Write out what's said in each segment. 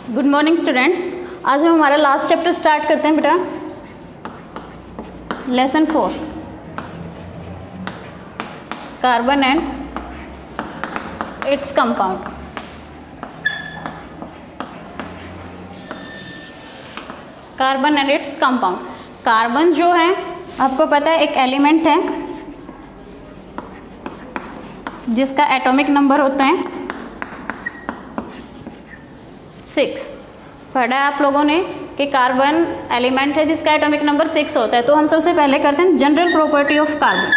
Good morning students. आज हम हमारा लास्ट चैप्टर स्टार्ट करते हैं बेटा। Lesson 4 carbon and its compound. Carbon and its compound. Carbon जो है आपको पता है एक एलिमेंट है जिसका एटॉमिक नंबर होता है 6। पढ़ा है आप लोगों ने कि कार्बन एलिमेंट है जिसका एटॉमिक नंबर 6 होता है। तो हम सबसे पहले करते हैं general property of carbon.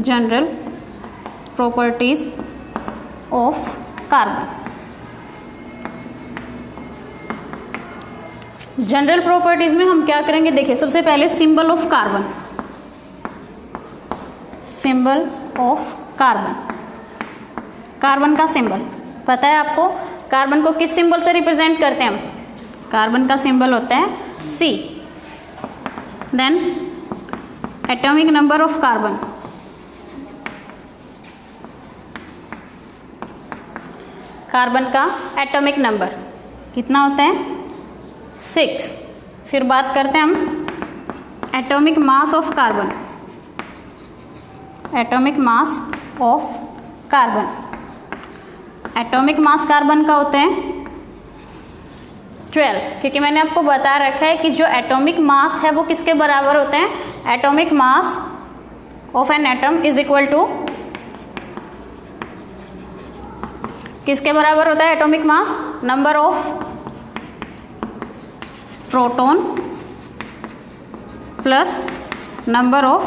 General properties of carbon. General properties में हम क्या करेंगे, देखिए सबसे पहले symbol of carbon. Symbol of carbon, carbon का सिंबल पता है आपको। कार्बन को किस सिंबल से रिप्रेजेंट करते हैं हम? कार्बन का सिंबल होता है C। Then atomic number of carbon. Carbon का एटॉमिक नंबर कितना होता है 6। फिर बात करते हैं हम atomic mass of carbon. Atomic mass of carbon. Atomic mass carbon का होता है 12, क्योंकि मैंने आपको बता रखा है कि जो एटॉमिक मास है वो किसके बराबर होते हैं। Atomic mass of an atom is equal to किसके बराबर होता है atomic mass? Number of proton plus number of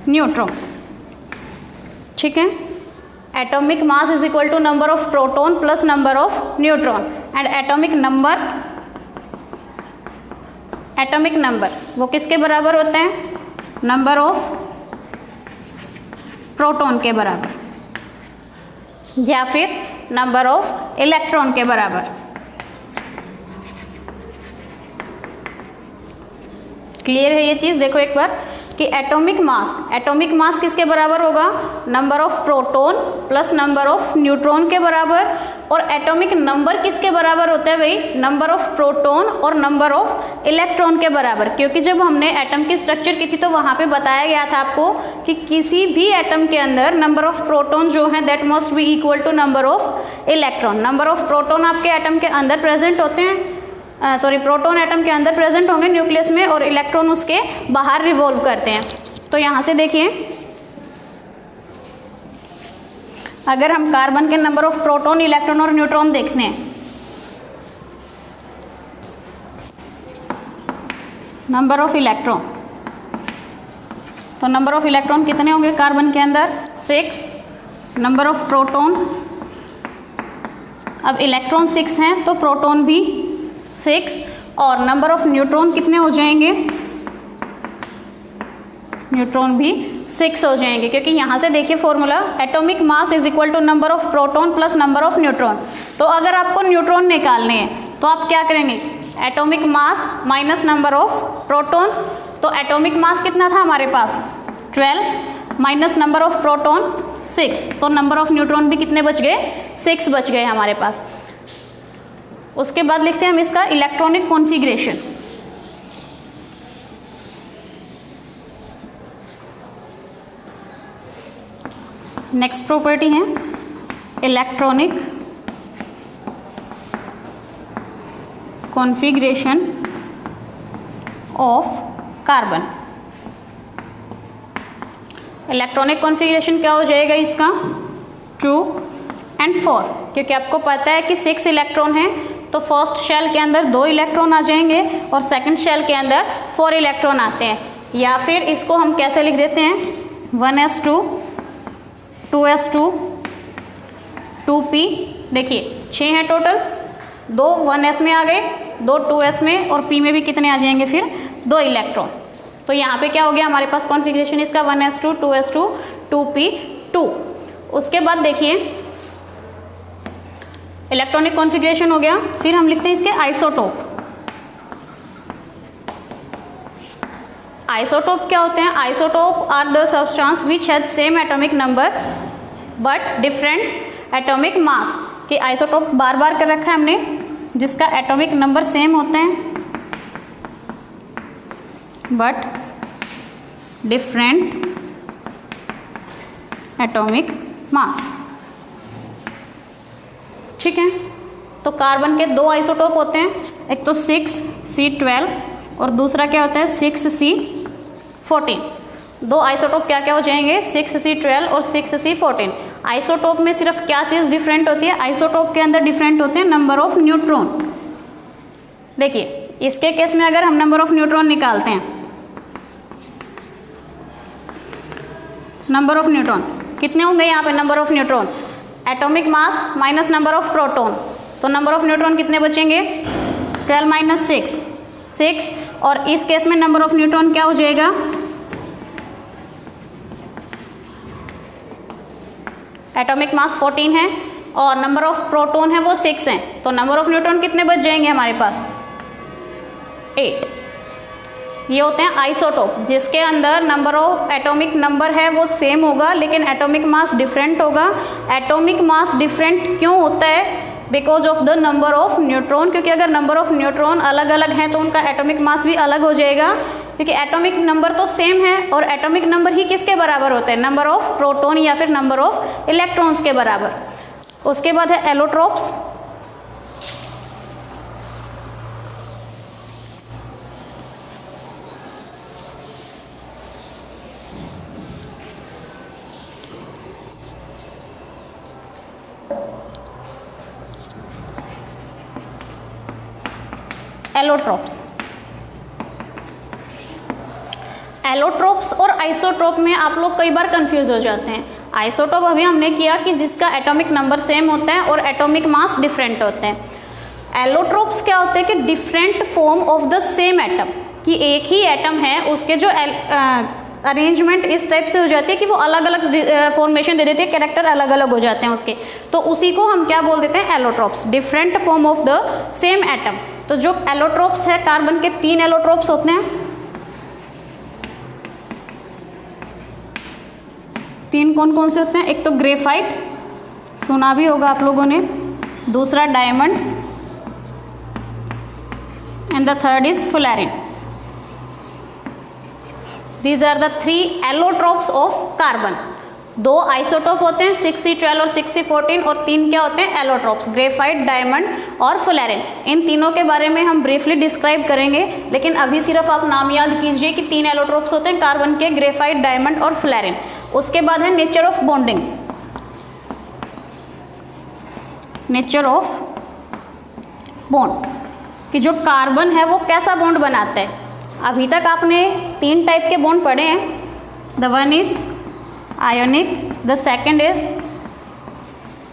neutron. ठीक है, atomic mass is equal to number of proton plus number of neutron. And atomic number वो किसके बराबर होते हैं? नंबर ऑफ प्रोटॉन के बराबर या फिर नंबर ऑफ इलेक्ट्रॉन के बराबर। क्लियर है ये चीज़? देखो एक बार कि एटॉमिक मास किसके बराबर होगा? Number of proton plus number of neutron के बराबर। और एटॉमिक नंबर किसके बराबर होता है भाई? नंबर ऑफ प्रोटॉन और नंबर ऑफ इलेक्ट्रॉन के बराबर। क्योंकि जब हमने एटम की स्ट्रक्चर की थी तो वहाँ पे बताया गया था आपको कि किसी भी एटम के अंदर नंबर ऑफ प्रोटॉन जो है that must be equal to number of electron. Number of proton आपके एटम के अंदर प्रेजेंट होते हैं, प्रोटॉन एटम के अंदर प्रेजेंट होंगे न्यूक्लियस में और इलेक्ट्रॉन उसके बाहर रिवॉल्व करते हैं। तो यहाँ से देखिए अगर हम कार्बन के नंबर ऑफ प्रोटॉन, इलेक्ट्रॉन और न्यूट्रॉन देखते हैं, नंबर ऑफ इलेक्ट्रॉन, तो नंबर ऑफ इलेक्ट्रॉन कितने होंगे कार्बन के अंदर? 6। नंबर ऑफ प्रोटॉन, अब इलेक्ट्रॉन 6 हैं तो प्रोटॉन भी 6। और नंबर ऑफ न्यूट्रॉन कितने हो जाएंगे? न्यूट्रॉन भी 6 हो जाएंगे, क्योंकि यहाँ से देखिए formula atomic mass is equal to number of proton plus number of neutron. तो अगर आपको न्यूट्रॉन निकालने हैं तो आप क्या करेंगे? Atomic mass minus number of proton. तो एटॉमिक मास कितना था हमारे पास? 12 माइनस नंबर ऑफ प्रोटॉन 6। तो नंबर ऑफ न्यूट्रॉन भी कितने बच गए? 6 बच गए हमारे पास। उसके बाद लिखते हैं हम इसका इलेक्ट्रॉनिक कॉन्फ़िगरेशन। नेक्स्ट प्रॉपर्टी है electronic configuration of carbon. Electronic configuration क्या हो जाएगा इसका? 2 and 4, क्योंकि आपको पता है कि 6 इलेक्ट्रॉन हैं तो फर्स्ट शेल के अंदर 2 इलेक्ट्रॉन आ जाएंगे और सेकंड शेल के अंदर 4 इलेक्ट्रॉन आते हैं। या फिर इसको हम कैसे लिख देते हैं? 1s2 2s2 2p। देखिए 6 हैं टोटल, 2 1s में आ गए, 2 2s में और p में भी कितने आ जाएंगे फिर? 2 इलेक्ट्रॉन। तो यहाँ पे क्या हो गया हमारे पास कॉन्फ़िगरेशन इसका? 1s2 2s2 2p 2। उसके बाद देखिए इलेक्ट्रॉनिक कॉन्फ़िगरेशन हो गया। फिर हम लिखते हैं इसके आइसोटोप। आइसोटोप क्या होते हैं? Isotope are the substance which has same atomic number but different atomic mass कि आइसोटोप बार बार कर रखा है हमने जिसका एटॉमिक नंबर सेम होते हैं बट डिफरेंट एटॉमिक मास। ठीक है, तो कार्बन के दो आइसोटोप होते हैं, एक तो 6C12 और दूसरा क्या होता है 6C14। दो आइसोटोप क्या क्या हो जाएंगे 6C12 और 6C14। आइसोटोप में सिर्फ क्या चीज़ डिफरेंट होती है, आइसोटोप के अंदर डिफरेंट होते हैं नंबर ऑफ न्यूट्रॉन। देखिए इसके केस में अगर हम नंबर ऑफ न्यूट्रॉन निकालते हैं, नंबर ऑफ न्यूट्रॉन कितने होंगे यहाँ पे, number of neutron atomic mass minus number of proton, तो नंबर ऑफ न्यूट्रॉन कितने बचेंगे 12 माइनस 6 और इस केस में नंबर ऑफ न्यूट्रॉन क्या हो जाएगा एटॉमिक मास 14 है और नंबर ऑफ प्रोटॉन है वो 6 है, तो नंबर ऑफ न्यूट्रॉन कितने बच जाएंगे हमारे पास 8। ये होते हैं आइसोटोप जिसके अंदर नंबर ऑफ एटॉमिक नंबर है वो सेम होगा लेकिन एटॉमिक मास डिफरेंट होगा। एटॉमिक मास डिफरेंट क्यों होता है, because of the number of neutron, क्योंकि अगर नंबर ऑफ न्यूट्रॉन अलग अलग हैं तो उनका एटॉमिक मास भी अलग हो जाएगा, क्योंकि एटॉमिक नंबर तो सेम है और एटॉमिक नंबर ही किसके बराबर होते हैं, नंबर ऑफ प्रोटॉन या फिर नंबर ऑफ इलेक्ट्रॉन्स के बराबर। उसके बाद है एलोट्रोप्स। एलोट्रोप्स, एलोट्रोप्स और आइसोटोप में आप लोग कई बार कंफ्यूज हो जाते हैं। आइसोटोप अभी हमने किया कि जिसका एटॉमिक नंबर सेम होता है और एटॉमिक मास डिफरेंट होते हैं। एलोट्रोप्स क्या होते हैं कि different form of the same atom, कि एक ही एटम है उसके जो अरेंजमेंट इस टाइप से हो जाती है कि वो अलग अलग फॉर्मेशन दे देते हैं, कैरेक्टर अलग अलग हो जाते हैं उसके, तो उसी को हम क्या बोल देते हैं allotropes, different form of the same atom. तो जो एलोट्रोप्स है कार्बन के 3 एलोट्रोप्स होते हैं, 3 कौन कौन से होते हैं, एक तो ग्रेफाइट सुना भी होगा आप लोगों ने, दूसरा diamond and the third is fullerene. These are the 3 allotropes of carbon. 2 isotope होते हैं 6C12 और 6C14 और 3 क्या होते हैं एलोट्रोप्स, ग्रेफाइट, डायमंड और फुलेरिन। इन तीनों के बारे में हम ब्रीफली डिस्क्राइब करेंगे, लेकिन अभी सिर्फ आप नाम याद कीजिए कि 3 एलोट्रोप्स होते हैं कार्बन के, ग्रेफाइट, डायमंड और फुलेरिन। उसके बाद है nature of bonding. Nature of bond कि जो कार्बन है वो कैसा बॉन्ड बनाता है। अभी तक आपने 3 टाइप के बॉन्ड पढ़े हैं, the one is ionic, the second is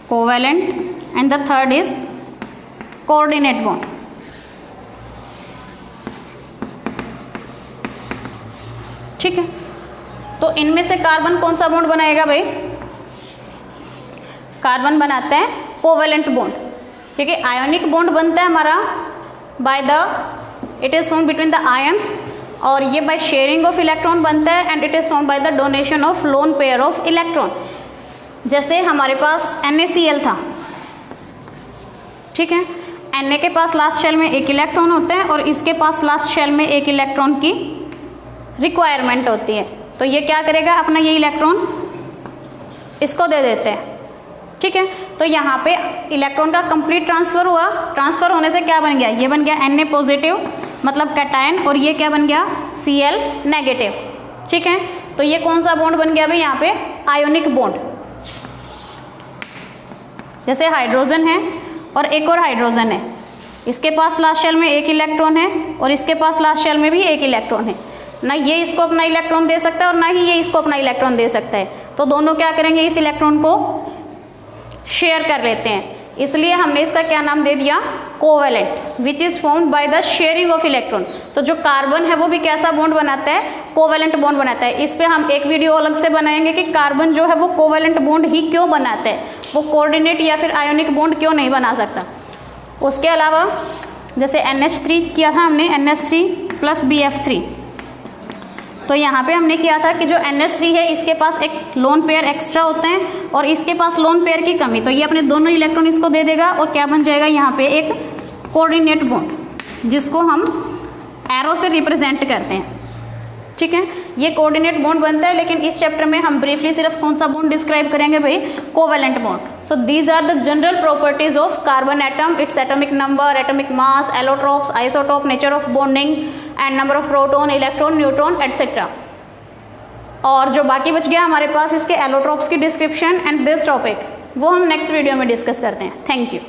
covalent and the third is coordinate bond. ठीक है, तो इनमें से कार्बन कौन सा बॉन्ड बनाएगा भाई, कार्बन बनाता है कोवेलेंट बॉन्ड, क्योंकि आयोनिक बॉन्ड बनता है हमारा by the it is found between the ions, और ये बाय शेयरिंग ऑफ इलेक्ट्रॉन बनता है and it is found by the donation of lone pair of electron. जैसे हमारे पास NaCl था, ठीक है, Na के पास लास्ट शेल में 1 इलेक्ट्रॉन होता है और इसके पास लास्ट शेल में 1 इलेक्ट्रॉन की रिक्वायरमेंट होती है, तो ये क्या करेगा अपना ये इलेक्ट्रॉन इसको दे देते हैं। ठीक है, तो यहाँ पे इलेक्ट्रॉन का कंप्लीट ट्रांसफर हुआ, ट्रांसफर होने से क्या बन गया, ये बन गया Na पॉजिटिव मतलब कैटायन, और ये क्या बन गया Cl नेगेटिव। ठीक है, तो ये कौन सा बॉन्ड बन गया भाई यहाँ पे, आयोनिक बॉन्ड। जैसे हाइड्रोजन है और एक और हाइड्रोजन है, इसके पास लास्ट शेल में 1 इलेक्ट्रॉन है और इसके पास लास्ट शेल में भी 1 इलेक्ट्रॉन है, ना ये इसको अपना इलेक्ट्रॉन दे सकता है और ना ही ये इसको अपना इलेक्ट्रॉन दे सकता है, तो दोनों क्या करेंगे इस इलेक्ट्रॉन को शेयर कर लेते हैं, इसलिए हमने इसका क्या नाम दे दिया covalent, which is formed by the sharing of electron. तो जो कार्बन है वो भी कैसा बॉन्ड बनाता है, कोवेलेंट बॉन्ड बनाता है। इस पे हम एक वीडियो अलग से बनाएंगे कि कार्बन जो है वो कोवेलेंट बॉन्ड ही क्यों बनाता है, वो कोऑर्डिनेट या फिर आयोनिक बॉन्ड क्यों नहीं बना सकता। उसके अलावा जैसे NH3 किया था हमने, NH3 + BF3, तो यहाँ पे हमने किया था कि जो NH3 है इसके पास एक लोन पेयर एक्स्ट्रा होते हैं और इसके पास लोन पेयर की कमी, तो ये अपने दोनों इलेक्ट्रॉन इसको दे देगा और क्या बन जाएगा यहाँ पे एक कोऑर्डिनेट बॉन्ड जिसको हम एरो से रिप्रेजेंट करते हैं। ठीक है, ये कोऑर्डिनेट बॉन्ड बनता है, लेकिन इस चैप्टर में हम ब्रीफली सिर्फ कौन सा बॉन्ड डिस्क्राइब करेंगे भाई, covalent bond. So these are the general properties of carbon atom, its atomic number, atomic mass, allotropes, isotope, nature of bonding and number of proton, electron, neutron etcetera. और जो बाकी बच गया हमारे पास इसके एलोट्रोप्स की डिस्क्रिप्शन एंड दिस टॉपिक, वो हम नेक्स्ट वीडियो में डिस्कस करते हैं। Thank you.